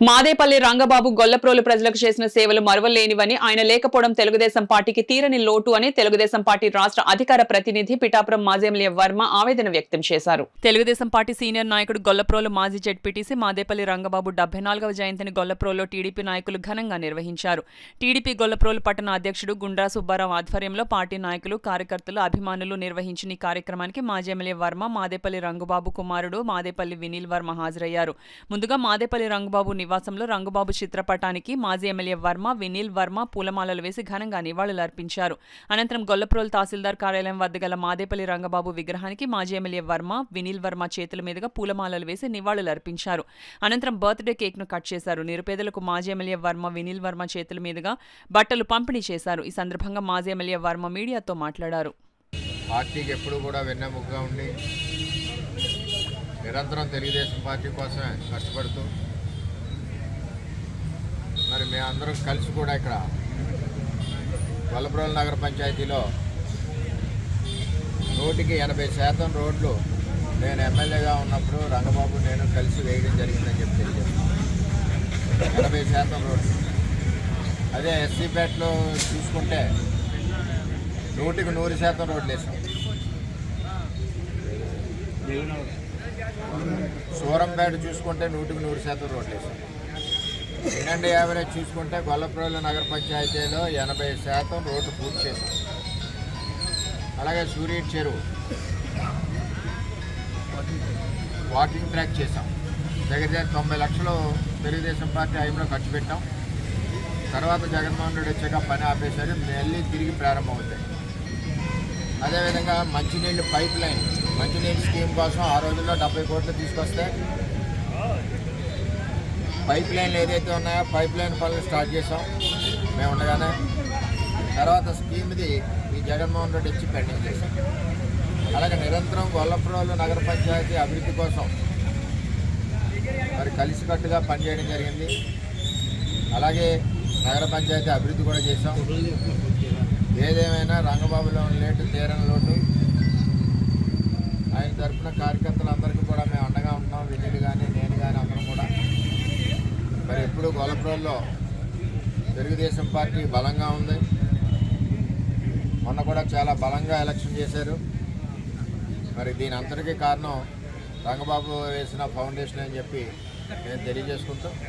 మాదేపల్లి రంగబాబు గొల్లప్రోలు ప్రజలకు చేసిన సేవలు మరువలేనివని, ఆయన లేకపోవడం తెలుగుదేశం పార్టీకి తీరని లోటు అని తెలుగుదేశం పార్టీ రాష్ట్ర అధికార ప్రతినిధి పిఠాపురం మాజీ ఎమ్మెల్యే వర్మ ఆవేదన వ్యక్తం చేశారు. తెలుగుదేశం పార్టీ సీనియర్ నాయకుడు గొల్లప్రోలు మాజీ జెడ్పీటీసీ మాదేపల్లి రంగబాబు 74వ జయంతిని గొల్లప్రోలులో టీడీపీ నాయకులు ఘనంగా నిర్వహించారు. టీడీపీ గొల్లప్రోలు పట్టణ అధ్యక్షుడు గుండ్రా సుబ్బారావు ఆధ్వర్యంలో పార్టీ నాయకులు, కార్యకర్తలు, అభిమానులు నిర్వహించిన ఈ కార్యక్రమానికి మాజీ ఎమ్మెల్యే వర్మ, మాదేపల్లి రంగబాబు కుమారుడు మాదేపల్లి వినీల్ వర్మ హాజరయ్యారు. ముందుగా మాదేపల్లి రంగబాబు నివాసంలో రంగబాబు చిత్రపటానికి మాజీ ఎమ్మెల్యే వర్మ, వినీల్ వర్మ పూలమాలలు వేసి ఘనంగా నివాళులర్పించారు. అనంతరం గొల్లప్రోలు తహసీల్దార్ కార్యాలయం వద్ద గల మాదేపల్లి రంగబాబు విగ్రహానికి మాజీ ఎమ్మెల్యే వర్మ, వినీల్ వర్మ చేతుల మీదుగా పూలమాలలు వేసి నివాళులర్పించారు. అనంతరం బర్త్డే కేక్ను కట్ చేశారు. నిరుపేదలకు మాజీ ఎమ్మెల్యే వర్మ, వినీల్ వర్మ చేతుల మీదుగా బట్టలు పంపిణీ చేశారు. ఈ సందర్భంగా మాజీ ఎమ్మెల్యే వర్మ మీడియాతో మాట్లాడారు. పార్టీకి ఎప్పుడు కూడా వెన్నెముకగా ఉండి నిరంతరం తెలుగుదేశం పార్టీ కోసమే కష్టపడుతూ మరి మేమందరం కలిసి కూడా ఇక్కడ గొల్లప్రోలు నగర పంచాయతీలో 80% రోడ్లు నేను ఎమ్మెల్యేగా ఉన్నప్పుడు రంగబాబు నేను కలిసి వేయడం జరిగిందని చెప్పి తెలియజేస్తాను. 80% రోడ్లు. అదే ఎస్సీపేటలో చూసుకుంటే 100% రోడ్లు వేసాం. సూరంపేట చూసుకుంటే 100% రోడ్లు వేసాం. ఇండియన్ యావరేజ్ చూసుకుంటే గొల్లప్రోలు నగర పంచాయతీలో 80% రోడ్డు పూర్తి చేశాం. అలాగే సూర్యుడి చెరువు వాకింగ్ ట్రాక్ చేసాం. దగ్గర 90 లక్షలు తెలుగుదేశం పార్టీ హయాంలో ఖర్చు పెట్టాం. తర్వాత జగన్మోహన్ రెడ్డి వచ్చాక పని ఆపేశారు. మళ్ళీ తిరిగి ప్రారంభమవుతాయి. అదేవిధంగా మంచినీళ్ళు పైప్ లైన్, మంచినీళ్ళు స్కీమ్ కోసం ఆ రోజుల్లో 70 కోట్లు తీసుకొస్తే పైప్ లైన్లు ఏదైతే ఉన్నాయో పైప్ లైన్ పనులు స్టార్ట్ చేసాం మేము ఉండగానే. తర్వాత స్కీమ్ది ఈ జగన్మోహన్ రెడ్డి ఇచ్చి పెండింగ్ చేశాం. అలాగే నిరంతరం గొల్లప్రోలు నగర పంచాయతీ అభివృద్ధి కోసం మరి కలిసికట్టుగా పనిచేయడం జరిగింది. అలాగే నగర పంచాయతీ అభివృద్ధి కూడా చేశాం. ఏదేమైనా రంగబాబులో లేటు తీరని లోటు. ఆయన తరఫున కార్యకర్తలందరికీ కూడా మేము అండగా ఉంటాం. వినీల్ కానీ నేను కానీ అందరం కూడా మరి ఎప్పుడు గొల్లప్రోలులో తెలుగుదేశం పార్టీ బలంగా ఉంది. మొన్న కూడా చాలా బలంగా ఎలక్షన్ చేశారు. మరి దీని అంతటికీ కారణం రంగబాబు వేసిన ఫౌండేషన్ అని చెప్పి నేను తెలియజేసుకుంటూ